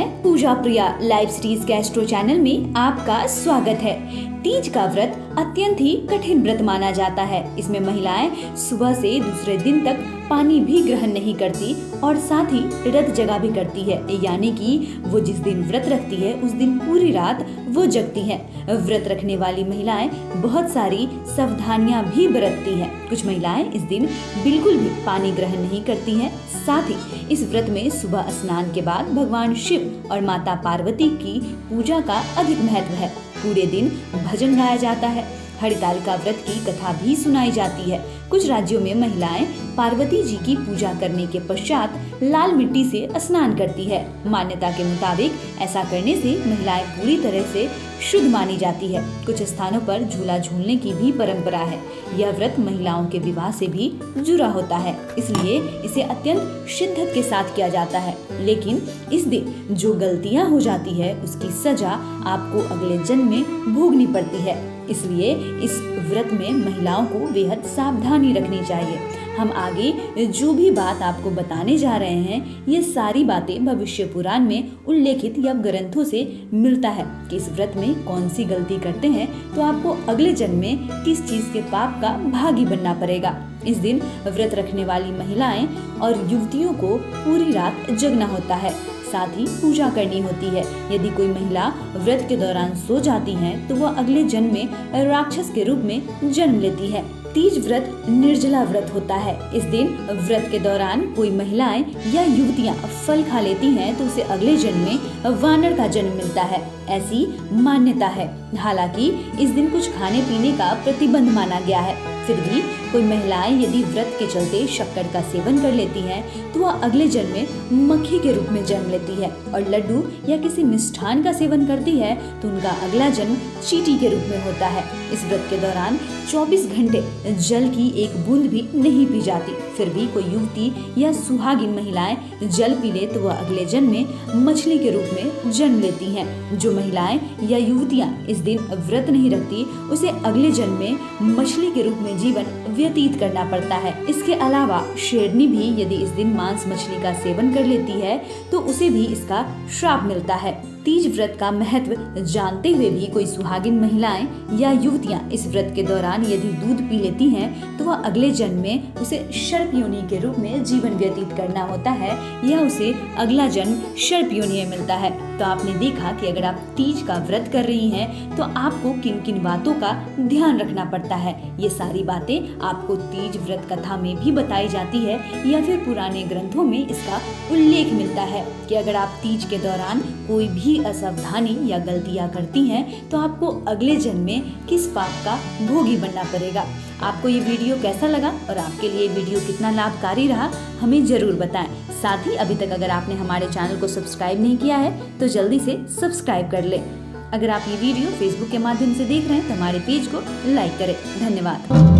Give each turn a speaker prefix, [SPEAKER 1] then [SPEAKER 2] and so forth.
[SPEAKER 1] महिलाएं, पूजा प्रिया live series के astro channel में आपका स्वागत है। तीज का व्रत अत्यंत ही कठिन व्रत माना जाता है। इसमें महिलाएं सुबह से दूसरे दिन तक पानी भी ग्रहण नहीं करती और साथ ही व्रत जगा भी करती है, यानी कि वो जिस दिन व्रत रखती है उस दिन पूरी रात वो जगती हैं। व्रत रखने वाली महिलाएं बहुत सारी सावधानियां भी बरतती हैं। कुछ महिलाएं इस दिन बिल्कुल भी पानी ग्रहण नहीं करती हैं। साथ ही इस व्रत में सुबह स्नान के बाद भगवान शिव और माता पार्वती की पूजा का अधिक महत्व है। पूरे दिन भजन गाया जाता है। हरितालिका व्रत की कथा भी सुनाई जाती है। कुछ राज्यों में महिलाएं पार्वती जी की पूजा करने के पश्चात लाल मिट्टी से स्नान करती है। मान्यता के मुताबिक ऐसा करने से महिलाएं पूरी तरह से शुद्ध मानी जाती है। कुछ स्थानों पर झूला झूलने की भी परंपरा है। यह व्रत महिलाओं के विवाह से भी जुड़ा होता है, इसलिए इसे अत्यंत शिद्दत के साथ किया जाता है। लेकिन इस दिन जो गलतियां हो जाती है उसकी सजा आपको अगले जन्म में भोगनी पड़ती है। इसलिए इस व्रत में महिलाओं को बेहद सावधानी रखनी चाहिए। हम आगे जो भी बात आपको बताने जा रहे हैं, ये सारी बातें भविष्य पुराण में उल्लेखित या ग्रंथों से मिलता है कि इस व्रत में कौन सी गलती करते हैं तो आपको अगले जन्म में किस चीज के पाप का भागी बनना पड़ेगा। इस दिन व्रत रखने वाली महिलाएं और युवतियों को पूरी रात जगना होता है, साथ ही पूजा करनी होती है। यदि कोई महिला व्रत के दौरान सो जाती है तो वह अगले जन्म में राक्षस के रूप में जन्म लेती है। तीज व्रत निर्जला व्रत होता है। इस दिन व्रत के दौरान कोई महिलाएं या युवतियां फल खा लेती हैं तो उसे अगले जन्म में वानर का जन्म मिलता है, ऐसी मान्यता है। हालांकि इस दिन कुछ खाने पीने का प्रतिबंध माना गया है। फिर भी कोई महिलाएं यदि व्रत के चलते शक्कर का सेवन कर लेती हैं तो वह अगले जन्म में मक्खी के रूप में जन्म लेती है, और लड्डू या किसी मिष्ठान का सेवन करती है तो उनका अगला जन्म चींटी के रूप में होता है। इस व्रत के दौरान 24 घंटे जल की एक बूंद भी नहीं पी जाती। फिर भी कोई युवती या सुहागिन महिलाएं जल पी ले तो वह अगले जन्म में मछली के रूप में जन्म लेती हैं। जो महिलाएं या युवतियां इस दिन व्रत नहीं रखती उसे अगले जन्म में मछली के रूप में जीवन व्यतीत करना पड़ता है। इसके अलावा शेरनी भी यदि इस दिन मांस मछली का सेवन कर लेती है तो उसे भी इसका श्राप मिलता है। तीज व्रत का महत्व जानते हुए भी कोई सुहागिन महिलाएं या युवतियां इस व्रत के दौरान यदि दूध पी लेती हैं तो वह अगले जन्म में उसे सर्प योनि के रूप में जीवन व्यतीत करना होता है, या उसे अगला जन्म सर्प योनि में मिलता है। तो आपने देखा कि अगर आप तीज का व्रत कर रही हैं तो आपको किन किन बातों का ध्यान रखना पड़ता है। ये सारी बातें आपको तीज व्रत कथा में भी बताई जाती है या फिर पुराने ग्रंथों में इसका उल्लेख मिलता है कि अगर आप तीज के दौरान कोई भी असावधानी या गलतियां करती हैं तो आपको अगले जन्म में किस पाप का भोगी बनना पड़ेगा। आपको ये वीडियो कैसा लगा और आपके लिए वीडियो कितना लाभकारी रहा हमें जरूर बताएं। साथ ही अभी तक अगर आपने हमारे चैनल को सब्सक्राइब नहीं किया है तो जल्दी से सब्सक्राइब कर लें। अगर आप ये वीडियो फेसबुक के माध्यम से देख रहे हैं तो हमारे पेज को लाइक करें। धन्यवाद।